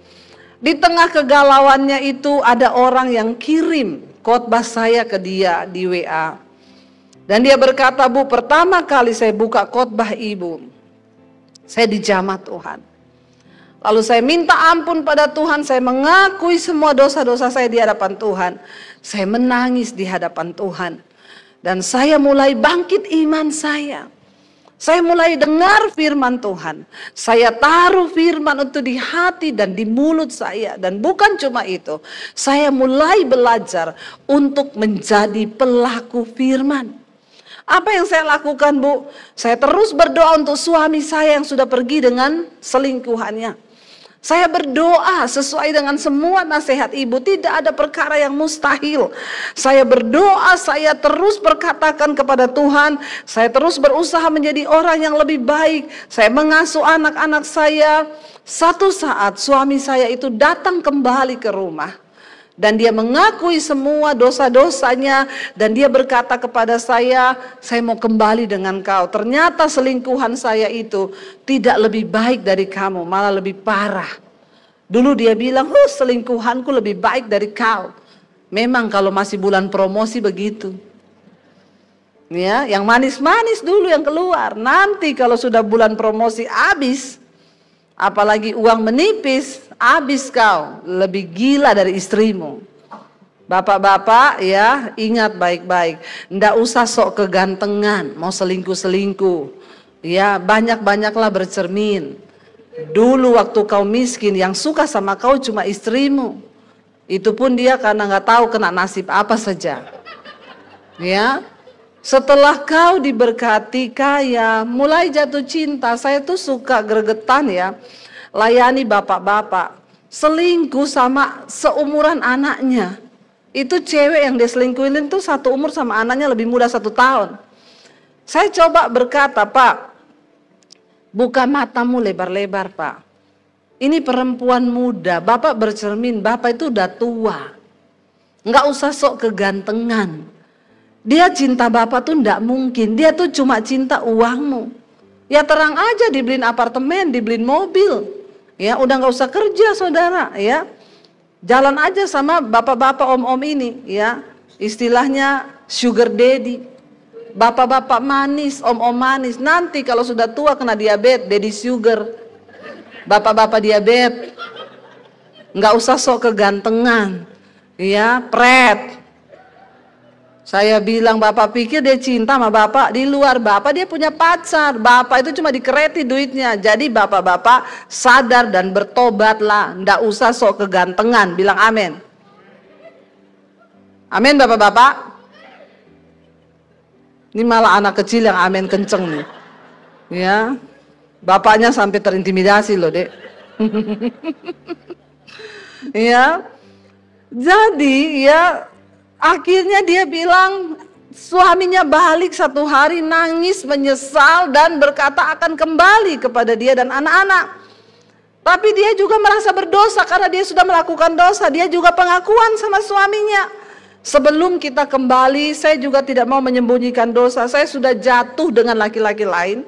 [SPEAKER 1] Di tengah kegalauannya itu ada orang yang kirim khotbah saya ke dia di WA. Dan dia berkata, Bu, pertama kali saya buka khotbah ibu, saya dijamah Tuhan. Lalu saya minta ampun pada Tuhan, saya mengakui semua dosa-dosa saya di hadapan Tuhan. Saya menangis di hadapan Tuhan. Dan saya mulai bangkit iman saya. Saya mulai dengar firman Tuhan. Saya taruh firman itu di hati dan di mulut saya. Dan bukan cuma itu, saya mulai belajar untuk menjadi pelaku firman. Apa yang saya lakukan, Bu? Saya terus berdoa untuk suami saya yang sudah pergi dengan selingkuhannya. Saya berdoa sesuai dengan semua nasihat ibu, tidak ada perkara yang mustahil. Saya berdoa, saya terus berkatakan kepada Tuhan, saya terus berusaha menjadi orang yang lebih baik. Saya mengasuh anak-anak saya. Satu saat suami saya itu datang kembali ke rumah. Dan dia mengakui semua dosa-dosanya. Dan dia berkata kepada saya mau kembali dengan kau. Ternyata selingkuhan saya itu tidak lebih baik dari kamu, malah lebih parah. Dulu dia bilang, selingkuhanku lebih baik dari kau. Memang kalau masih bulan promosi begitu. Ya, yang manis-manis dulu yang keluar. Nanti kalau sudah bulan promosi habis, apalagi uang menipis, habis kau, lebih gila dari istrimu. Bapak-bapak ya, ingat baik-baik, ndak usah sok kegantengan, mau selingkuh-selingkuh. Ya, banyak-banyaklah bercermin. Dulu waktu kau miskin, yang suka sama kau cuma istrimu. Itu pun dia karena nggak tahu kena nasib apa saja. Ya, setelah kau diberkati kaya, mulai jatuh cinta. Saya tuh suka gregetan ya, layani bapak-bapak selingkuh sama seumuran anaknya. Itu cewek yang dia selingkuhin tuh satu umur sama anaknya, lebih muda 1 tahun. Saya coba berkata, Pak, buka matamu lebar-lebar, Pak. Ini perempuan muda, Bapak bercermin, Bapak itu udah tua. Nggak usah sok kegantengan. Dia cinta Bapak tuh ndak mungkin, dia tuh cuma cinta uangmu. Ya terang aja dibeliin apartemen, dibeliin mobil. Ya udah nggak usah kerja saudara, ya. Jalan aja sama bapak-bapak om-om ini, ya. Istilahnya sugar daddy. Bapak-bapak manis, om-om manis. Nanti kalau sudah tua kena diabetes, daddy sugar. Bapak-bapak diabetes. Nggak usah sok kegantengan. Ya, pret. Saya bilang, Bapak pikir dia cinta sama Bapak? Di luar Bapak dia punya pacar. Bapak itu cuma dikereti duitnya. Jadi bapak-bapak sadar dan bertobatlah. Nggak usah sok kegantengan. Bilang amin. Amin bapak-bapak. Ini malah anak kecil yang amin kenceng nih. Ya, bapaknya sampai terintimidasi loh dek. Ya, jadi ya akhirnya dia bilang, suaminya balik satu hari nangis menyesal dan berkata akan kembali kepada dia dan anak-anak. Tapi dia juga merasa berdosa karena dia sudah melakukan dosa. Dia juga pengakuan sama suaminya. Sebelum kita kembali, saya juga tidak mau menyembunyikan dosa. Saya sudah jatuh dengan laki-laki lain.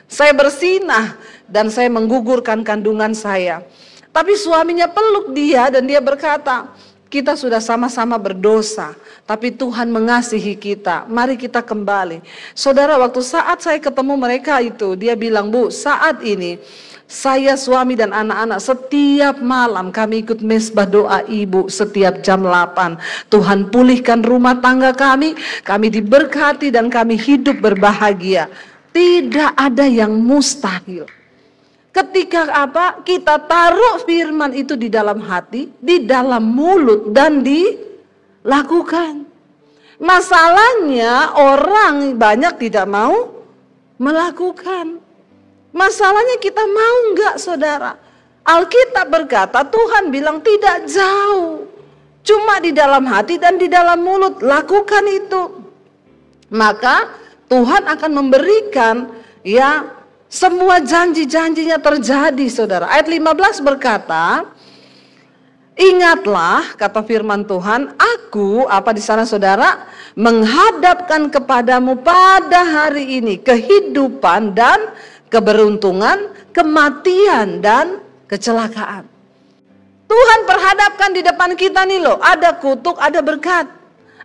[SPEAKER 1] Saya bersinah dan saya menggugurkan kandungan saya. Tapi suaminya peluk dia dan dia berkata, kita sudah sama-sama berdosa, tapi Tuhan mengasihi kita. Mari kita kembali. Saudara, waktu saat saya ketemu mereka itu, dia bilang, Bu, saat ini saya, suami dan anak-anak setiap malam kami ikut mesbah doa ibu setiap jam 8. Tuhan pulihkan rumah tangga kami diberkati dan kami hidup berbahagia. Tidak ada yang mustahil. Ketika kita taruh firman itu di dalam hati, di dalam mulut dan dilakukan. Masalahnya orang banyak tidak mau melakukan. Masalahnya kita mau enggak saudara? Alkitab berkata Tuhan bilang tidak jauh. Cuma di dalam hati dan di dalam mulut, lakukan itu. Maka Tuhan akan memberikan ya semua janji-janjinya terjadi saudara. Ayat 15 berkata, ingatlah kata firman Tuhan, aku di sana saudara, menghadapkan kepadamu pada hari ini kehidupan dan keberuntungan, kematian dan kecelakaan. Tuhan perhadapkan di depan kita nih loh, ada kutuk, ada berkat,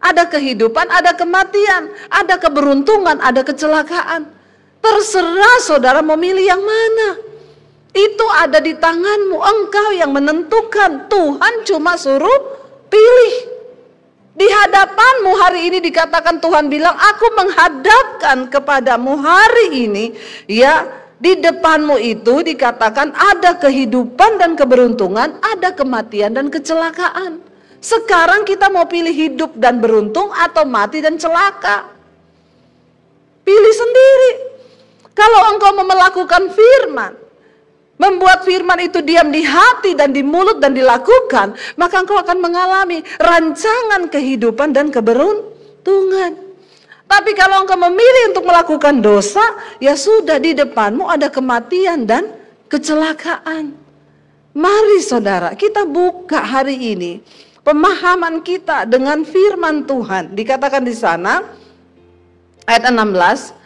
[SPEAKER 1] ada kehidupan, ada kematian, ada keberuntungan, ada kecelakaan. Terserah saudara mau milih yang mana. Itu ada di tanganmu, engkau yang menentukan. Tuhan cuma suruh pilih. Di hadapanmu hari ini dikatakan Tuhan bilang, aku menghadapkan kepadamu hari ini. Ya, di depanmu itu dikatakan ada kehidupan dan keberuntungan, ada kematian dan kecelakaan. Sekarang kita mau pilih hidup dan beruntung atau mati dan celaka. Pilih sendiri. Kalau engkau mau melakukan firman, membuat firman itu diam di hati dan di mulut dan dilakukan, maka engkau akan mengalami rancangan kehidupan dan keberuntungan. Tapi kalau engkau memilih untuk melakukan dosa, ya sudah di depanmu ada kematian dan kecelakaan. Mari saudara, kita buka hari ini pemahaman kita dengan firman Tuhan. Dikatakan di sana ayat 16,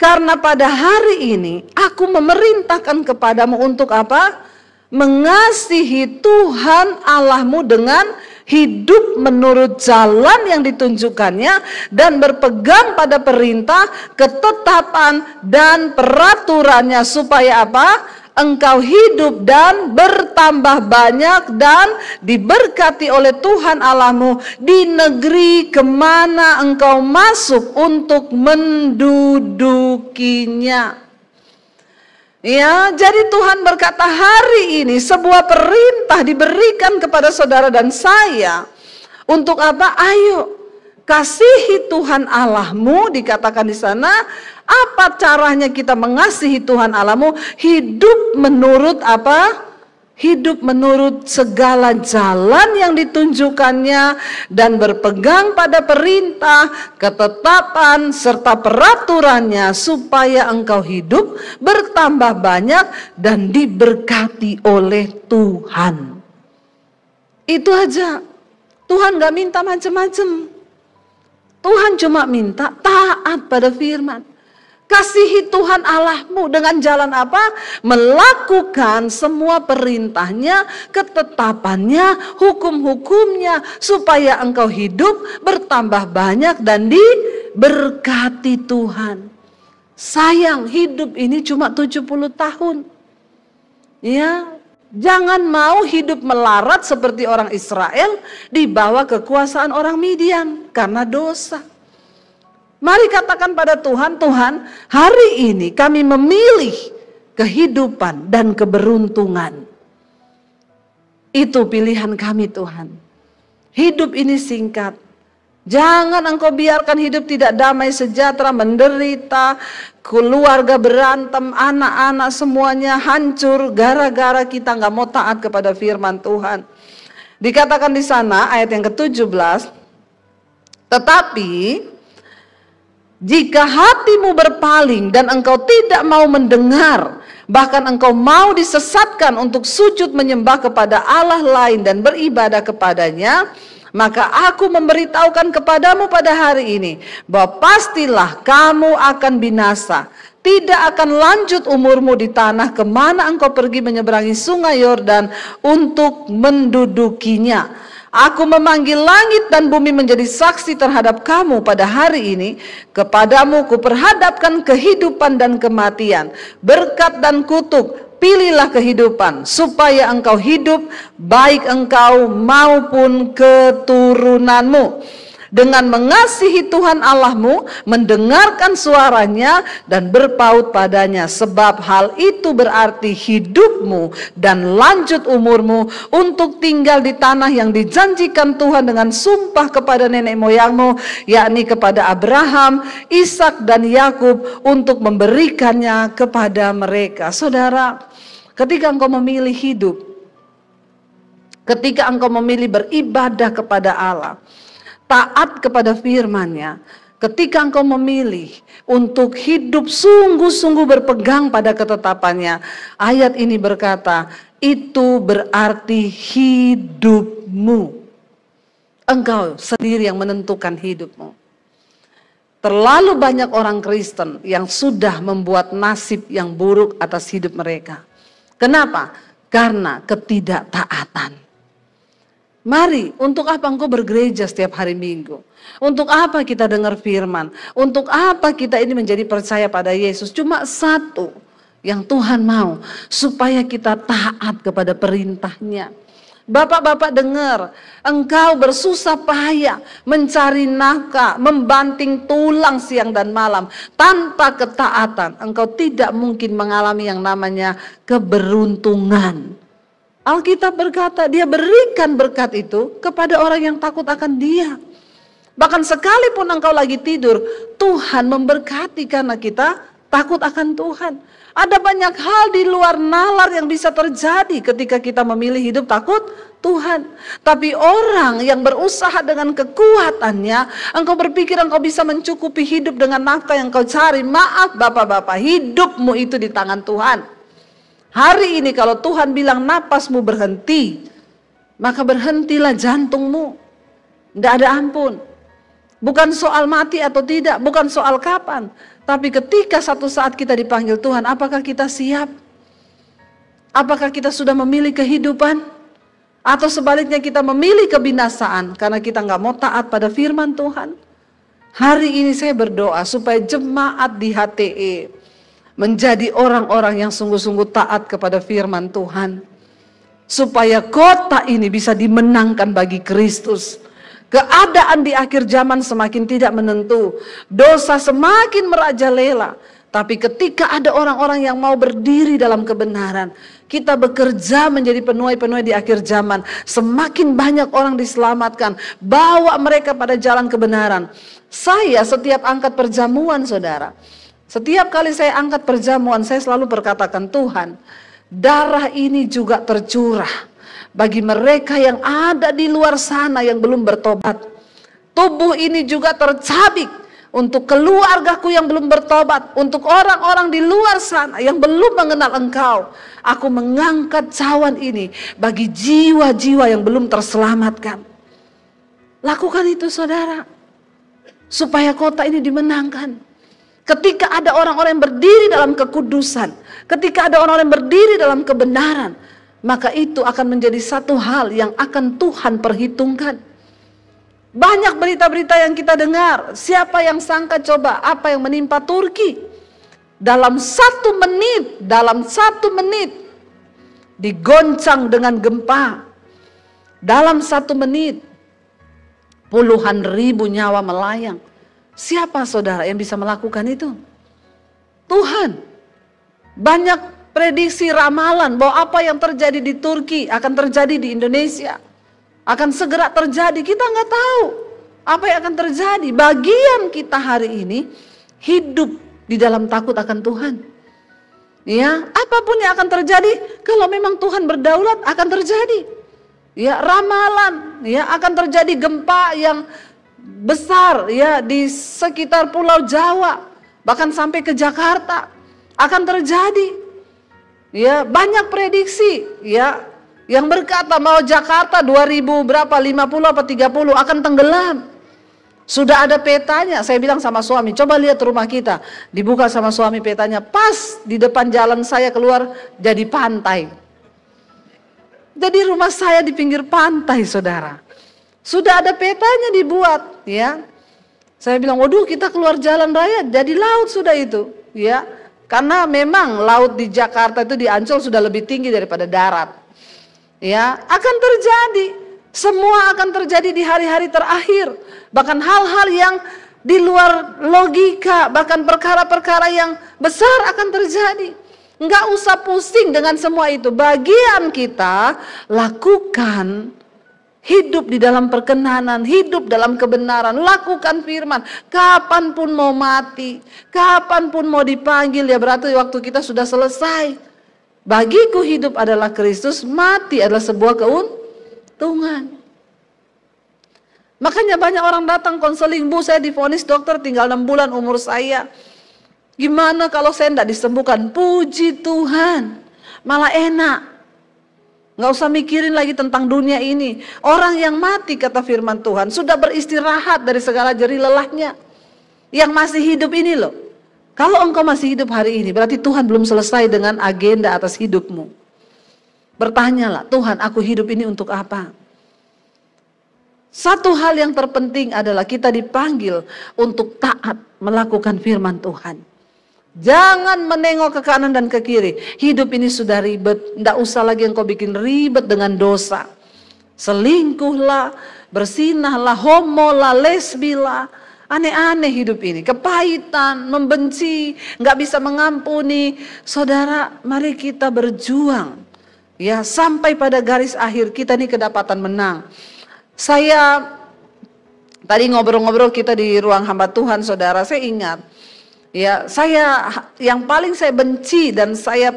[SPEAKER 1] karena pada hari ini aku memerintahkan kepadamu untuk apa? Mengasihi Tuhan Allahmu dengan hidup menurut jalan yang ditunjukkannya dan berpegang pada perintah, ketetapan dan peraturannya supaya apa? Engkau hidup dan bertambah banyak dan diberkati oleh Tuhan Allahmu di negeri kemana engkau masuk untuk mendudukinya. Ya, jadi Tuhan berkata hari ini sebuah perintah diberikan kepada saudara dan saya untuk apa? Ayo kasihi Tuhan Allahmu, dikatakan di sana. Apa caranya kita mengasihi Tuhan Allahmu? Hidup menurut apa? Hidup menurut segala jalan yang ditunjukkannya dan berpegang pada perintah, ketetapan serta peraturannya supaya engkau hidup bertambah banyak dan diberkati oleh Tuhan. Itu aja. Tuhan gak minta macam-macam. Tuhan cuma minta taat pada firman. Kasihi Tuhan Allahmu dengan jalan apa? Melakukan semua perintahnya, ketetapannya, hukum-hukumnya, supaya engkau hidup bertambah banyak dan diberkati Tuhan. Sayang, hidup ini cuma 70 tahun. Ya, Jangan mau hidup melarat seperti orang Israel di bawah kekuasaan orang Midian karena dosa. Mari katakan pada Tuhan, Tuhan, hari ini kami memilih kehidupan dan keberuntungan. Itu pilihan kami, Tuhan. Hidup ini singkat. Jangan Engkau biarkan hidup tidak damai sejahtera, menderita, keluarga berantem, anak-anak semuanya hancur gara-gara kita nggak mau taat kepada firman Tuhan. Dikatakan di sana ayat yang ke-17, tetapi jika hatimu berpaling dan engkau tidak mau mendengar, bahkan engkau mau disesatkan untuk sujud menyembah kepada Allah lain dan beribadah kepadanya, maka aku memberitahukan kepadamu pada hari ini bahwa pastilah kamu akan binasa. Tidak akan lanjut umurmu di tanah kemana engkau pergi menyeberangi sungai Yordan untuk mendudukinya. Aku memanggil langit dan bumi menjadi saksi terhadap kamu pada hari ini. Kepadamu kuperhadapkan kehidupan dan kematian, berkat dan kutuk. Pilihlah kehidupan supaya engkau hidup, baik engkau maupun keturunanmu. Dengan mengasihi Tuhan Allahmu, mendengarkan suaranya dan berpaut padanya. Sebab hal itu berarti hidupmu dan lanjut umurmu untuk tinggal di tanah yang dijanjikan Tuhan dengan sumpah kepada nenek moyangmu, yakni kepada Abraham, Ishak dan Yakub, untuk memberikannya kepada mereka. Saudara, ketika engkau memilih hidup, ketika engkau memilih beribadah kepada Allah, taat kepada firman-Nya, ketika engkau memilih untuk hidup sungguh-sungguh berpegang pada ketetapannya, ayat ini berkata, itu berarti hidupmu. Engkau sendiri yang menentukan hidupmu. Terlalu banyak orang Kristen yang sudah membuat nasib yang buruk atas hidup mereka. Kenapa? Karena ketidaktaatan. Mari, untuk apa engkau bergereja setiap hari Minggu? Untuk apa kita dengar firman? Untuk apa kita ini menjadi percaya pada Yesus? Cuma satu yang Tuhan mau, supaya kita taat kepada perintah-Nya. Bapak-bapak dengar, engkau bersusah payah mencari nafkah, membanting tulang siang dan malam. Tanpa ketaatan, engkau tidak mungkin mengalami yang namanya keberuntungan. Alkitab berkata, Dia berikan berkat itu kepada orang yang takut akan Dia. Bahkan sekalipun engkau lagi tidur, Tuhan memberkati karena kita takut akan Tuhan. Ada banyak hal di luar nalar yang bisa terjadi ketika kita memilih hidup takut Tuhan. Tapi orang yang berusaha dengan kekuatannya, engkau berpikir engkau bisa mencukupi hidup dengan nafkah yang kau cari. Maaf bapak-bapak, hidupmu itu di tangan Tuhan. Hari ini kalau Tuhan bilang napasmu berhenti, maka berhentilah jantungmu. Tidak ada ampun. Bukan soal mati atau tidak, bukan soal kapan. Tapi ketika satu saat kita dipanggil Tuhan, apakah kita siap? Apakah kita sudah memilih kehidupan? Atau sebaliknya kita memilih kebinasaan karena kita nggak mau taat pada firman Tuhan? Hari ini saya berdoa supaya jemaat di HTE menjadi orang-orang yang sungguh-sungguh taat kepada firman Tuhan. Supaya kota ini bisa dimenangkan bagi Kristus. Keadaan di akhir zaman semakin tidak menentu. Dosa semakin merajalela. Tapi ketika ada orang-orang yang mau berdiri dalam kebenaran, kita bekerja menjadi penuai-penuai di akhir zaman. Semakin banyak orang diselamatkan. Bawa mereka pada jalan kebenaran. Saya setiap angkat perjamuan, saudara. Setiap kali saya angkat perjamuan, saya selalu berkatakan, Tuhan, darah ini juga tercurah bagi mereka yang ada di luar sana yang belum bertobat. Tubuh ini juga tercabik untuk keluargaku yang belum bertobat, untuk orang-orang di luar sana yang belum mengenal Engkau. Aku mengangkat cawan ini bagi jiwa-jiwa yang belum terselamatkan. Lakukan itu, saudara, supaya kota ini dimenangkan. Ketika ada orang-orang yang berdiri dalam kekudusan, ketika ada orang-orang yang berdiri dalam kebenaran, maka itu akan menjadi satu hal yang akan Tuhan perhitungkan. Banyak berita-berita yang kita dengar. Siapa yang sangka coba apa yang menimpa Turki? Dalam 1 menit, digoncang dengan gempa. Dalam 1 menit, puluhan ribu nyawa melayang. Siapa saudara yang bisa melakukan itu? Tuhan. Banyak prediksi ramalan bahwa apa yang terjadi di Turki akan terjadi di Indonesia. Akan segera terjadi, kita nggak tahu apa yang akan terjadi. Bagian kita hari ini hidup di dalam takut akan Tuhan. Ya, apapun yang akan terjadi, kalau memang Tuhan berdaulat akan terjadi. Ya, ramalan ya akan terjadi gempa yang besar ya di sekitar Pulau Jawa, bahkan sampai ke Jakarta akan terjadi. Ya, banyak prediksi ya yang berkata mau Jakarta 2000 berapa 50 apa 30 akan tenggelam. Sudah ada petanya. Saya bilang sama suami, coba lihat rumah kita. Dibuka sama suami petanya, pas di depan jalan saya keluar jadi pantai. Jadi rumah saya di pinggir pantai, saudara. Sudah ada petanya dibuat, ya. Saya bilang, waduh, kita keluar jalan raya, jadi laut sudah itu, ya. Karena memang laut di Jakarta itu di Ancol sudah lebih tinggi daripada darat. Ya, akan terjadi. Semua akan terjadi di hari-hari terakhir. Bahkan hal-hal yang di luar logika, bahkan perkara-perkara yang besar akan terjadi. Enggak usah pusing dengan semua itu. Bagian kita lakukan, hidup di dalam perkenanan, hidup dalam kebenaran, lakukan firman. Kapanpun mau mati, kapanpun mau dipanggil, ya berarti waktu kita sudah selesai. Bagiku hidup adalah Kristus, mati adalah sebuah keuntungan. Makanya banyak orang datang konseling, Bu, saya divonis dokter tinggal 6 bulan umur saya. Gimana kalau saya tidak disembuhkan? Puji Tuhan, malah enak. Nggak usah mikirin lagi tentang dunia ini. Orang yang mati, kata firman Tuhan, sudah beristirahat dari segala jerih lelahnya. Yang masih hidup ini loh. Kalau engkau masih hidup hari ini, berarti Tuhan belum selesai dengan agenda atas hidupmu. Bertanyalah, Tuhan, aku hidup ini untuk apa? Satu hal yang terpenting adalah kita dipanggil untuk taat melakukan firman Tuhan. Jangan menengok ke kanan dan ke kiri. Hidup ini sudah ribet. Tidak usah lagi engkau bikin ribet dengan dosa. Selingkuhlah, bersinahlah, homolah, lesbilah. Aneh-aneh hidup ini. Kepahitan, membenci, nggak bisa mengampuni. Saudara, mari kita berjuang. Ya, sampai pada garis akhir kita ini kedapatan menang. Saya tadi ngobrol-ngobrol kita di ruang hamba Tuhan, saudara, saya ingat. Ya, yang paling saya benci dan saya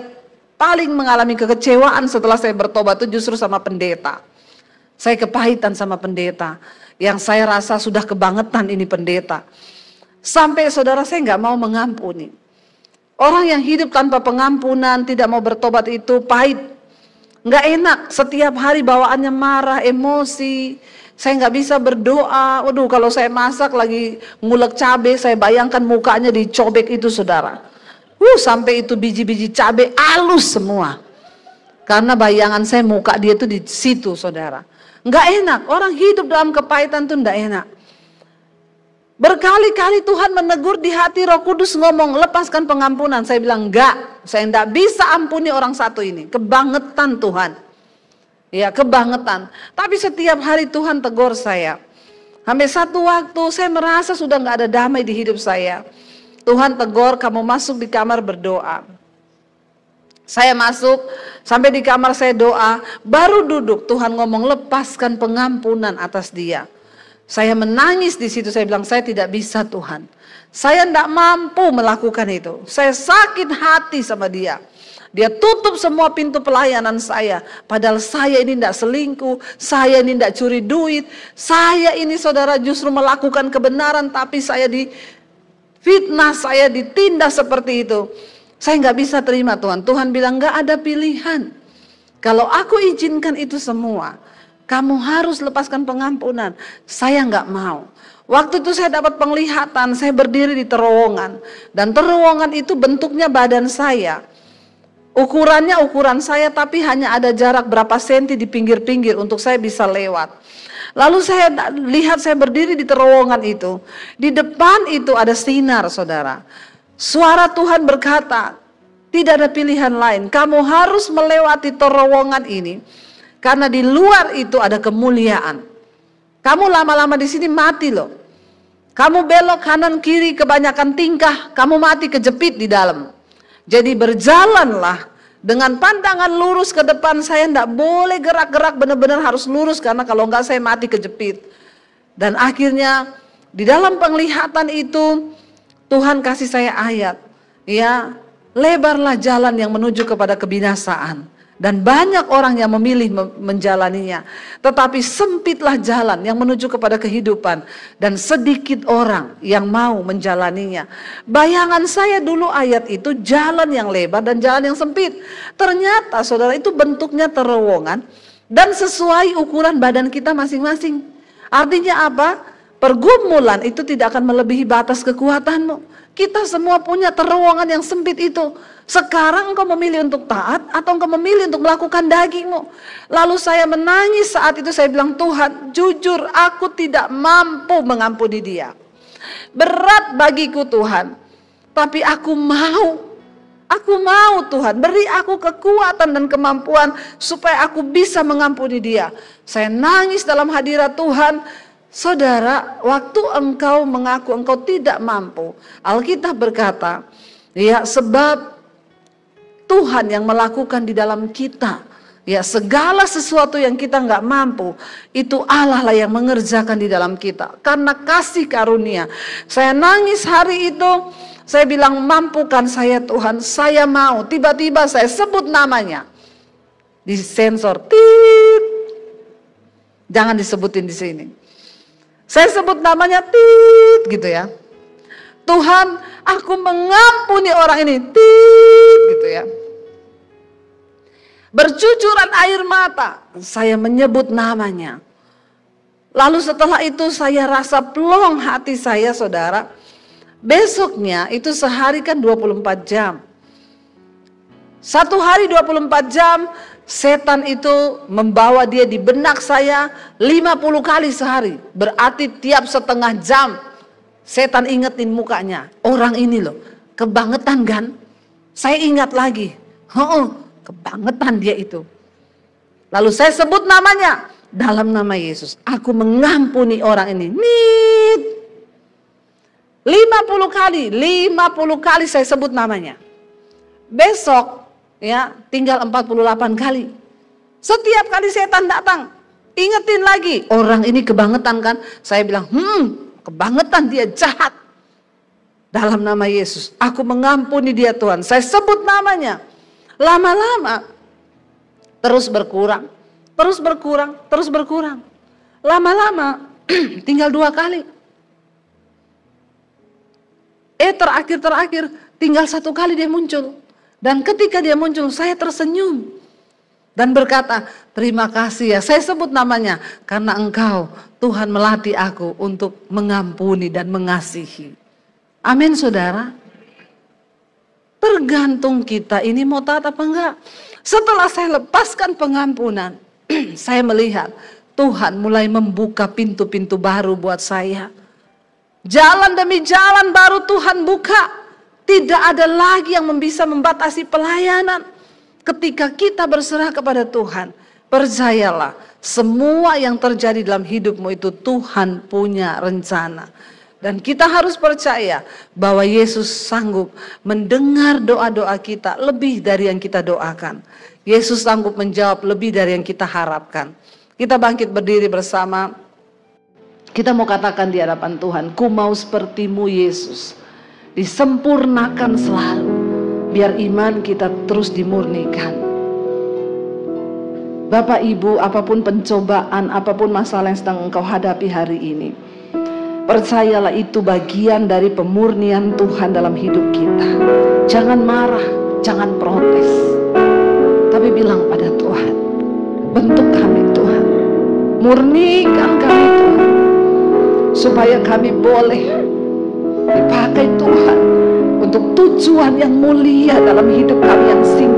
[SPEAKER 1] paling mengalami kekecewaan setelah saya bertobat itu justru sama pendeta. Saya kepahitan sama pendeta, yang saya rasa sudah kebangetan ini pendeta. Sampai saudara saya nggak mau mengampuni. Orang yang hidup tanpa pengampunan, tidak mau bertobat itu pahit. Nggak enak, setiap hari bawaannya marah, emosi. Saya nggak bisa berdoa. Waduh, kalau saya masak lagi ngulek cabai, saya bayangkan mukanya dicobek itu, saudara. Sampai itu biji-biji cabai halus semua. Karena bayangan saya muka dia itu di situ, saudara. Nggak enak. Orang hidup dalam kepahitan itu nggak enak. Berkali-kali Tuhan menegur di hati, Roh Kudus ngomong, lepaskan pengampunan. Saya bilang, enggak, saya nggak bisa ampuni orang satu ini. Kebangetan Tuhan. Ya, kebangetan. Tapi setiap hari Tuhan tegur saya. Sampai satu waktu saya merasa sudah nggak ada damai di hidup saya. Tuhan tegur, kamu masuk di kamar berdoa. Saya masuk, sampai di kamar saya doa. Baru duduk, Tuhan ngomong, lepaskan pengampunan atas dia. Saya menangis di situ, saya bilang, saya tidak bisa Tuhan. Saya tidak mampu melakukan itu. Saya sakit hati sama dia. Dia tutup semua pintu pelayanan saya. Padahal saya ini tidak selingkuh, saya ini tidak curi duit. Saya ini saudara justru melakukan kebenaran, tapi saya difitnah, saya ditindas seperti itu. Saya nggak bisa terima Tuhan. Tuhan bilang nggak ada pilihan. Kalau aku izinkan itu semua, kamu harus lepaskan pengampunan. Saya nggak mau. Waktu itu saya dapat penglihatan, saya berdiri di terowongan. Dan terowongan itu bentuknya badan saya. Ukurannya ukuran saya, tapi hanya ada jarak berapa senti di pinggir-pinggir untuk saya bisa lewat. Lalu saya lihat, saya berdiri di terowongan itu. Di depan itu ada sinar, saudara. Suara Tuhan berkata, Tidak ada pilihan lain. Kamu harus melewati terowongan ini. Karena di luar itu ada kemuliaan. Kamu lama-lama di sini mati loh. Kamu belok kanan kiri kebanyakan tingkah, kamu mati kejepit di dalam. Jadi berjalanlah dengan pandangan lurus ke depan. Saya tidak boleh gerak-gerak, benar-benar harus lurus, karena kalau enggak saya mati kejepit. Dan akhirnya di dalam penglihatan itu Tuhan kasih saya ayat, ya, lebarlah jalan yang menuju kepada kebinasaan, dan banyak orang yang memilih menjalaninya. Tetapi sempitlah jalan yang menuju kepada kehidupan, dan sedikit orang yang mau menjalaninya. Bayangan saya dulu ayat itu jalan yang lebar dan jalan yang sempit. Ternyata saudara, itu bentuknya terowongan dan sesuai ukuran badan kita masing-masing. Artinya apa? Pergumulan itu tidak akan melebihi batas kekuatanmu. Kita semua punya terowongan yang sempit itu. Sekarang engkau memilih untuk taat atau engkau memilih untuk melakukan dagingmu. Lalu saya menangis saat itu, saya bilang, Tuhan, jujur aku tidak mampu mengampuni dia. Berat bagiku Tuhan, tapi aku mau Tuhan, beri aku kekuatan dan kemampuan supaya aku bisa mengampuni dia. Saya nangis dalam hadirat Tuhan. Saudara, waktu engkau mengaku engkau tidak mampu, Alkitab berkata, ya, sebab Tuhan yang melakukan di dalam kita, ya, segala sesuatu yang kita nggak mampu, itu Allah lah yang mengerjakan di dalam kita. Karena kasih karunia. Saya nangis hari itu, saya bilang, mampukan saya Tuhan, saya mau. Tiba-tiba saya sebut namanya, di sensor, tit, jangan disebutin di sini. Saya sebut namanya, tit, gitu ya. Tuhan, aku mengampuni orang ini, tit, gitu ya. Bercucuran air mata, saya menyebut namanya. Lalu setelah itu saya rasa plong hati saya, saudara. Besoknya itu sehari kan 24 jam. Satu hari 24 jam, setan itu membawa dia di benak saya 50 kali sehari. Berarti tiap setengah jam setan ingetin mukanya. Orang ini loh, kebangetan kan? Saya ingat lagi. Kebangetan dia itu. Lalu saya sebut namanya. Dalam nama Yesus, aku mengampuni orang ini. 50 kali saya sebut namanya. Besok, ya, tinggal 48 kali. Setiap kali setan datang, ingetin lagi, orang ini kebangetan kan? Saya bilang, kebangetan, dia jahat. Dalam nama Yesus, aku mengampuni dia Tuhan. Saya sebut namanya. Lama-lama terus berkurang. Lama-lama tinggal 2 kali. Terakhir tinggal 1 kali dia muncul. Dan ketika dia muncul, saya tersenyum dan berkata, terima kasih ya, saya sebut namanya, karena engkau Tuhan melatih aku untuk mengampuni dan mengasihi. Amin, saudara. Tergantung kita ini mau taat apa enggak. Setelah saya lepaskan pengampunan, saya melihat Tuhan mulai membuka pintu-pintu baru buat saya. Jalan demi jalan baru Tuhan buka. Tidak ada lagi yang bisa membatasi pelayanan. Ketika kita berserah kepada Tuhan, percayalah, semua yang terjadi dalam hidupmu itu Tuhan punya rencana. Dan kita harus percaya bahwa Yesus sanggup mendengar doa-doa kita lebih dari yang kita doakan. Yesus sanggup menjawab lebih dari yang kita harapkan. Kita bangkit berdiri bersama. Kita mau katakan di hadapan Tuhan, ku mau sepertimu Yesus. Disempurnakan selalu, biar iman kita terus dimurnikan. Bapak Ibu, apapun pencobaan, apapun masalah yang sedang engkau hadapi hari ini, percayalah itu bagian dari pemurnian Tuhan dalam hidup kita. Jangan marah, jangan protes, tapi bilang pada Tuhan, bentuk kami Tuhan, murnikan kami Tuhan, supaya kami boleh dipakai Tuhan untuk tujuan yang mulia dalam hidup kami yang singkat.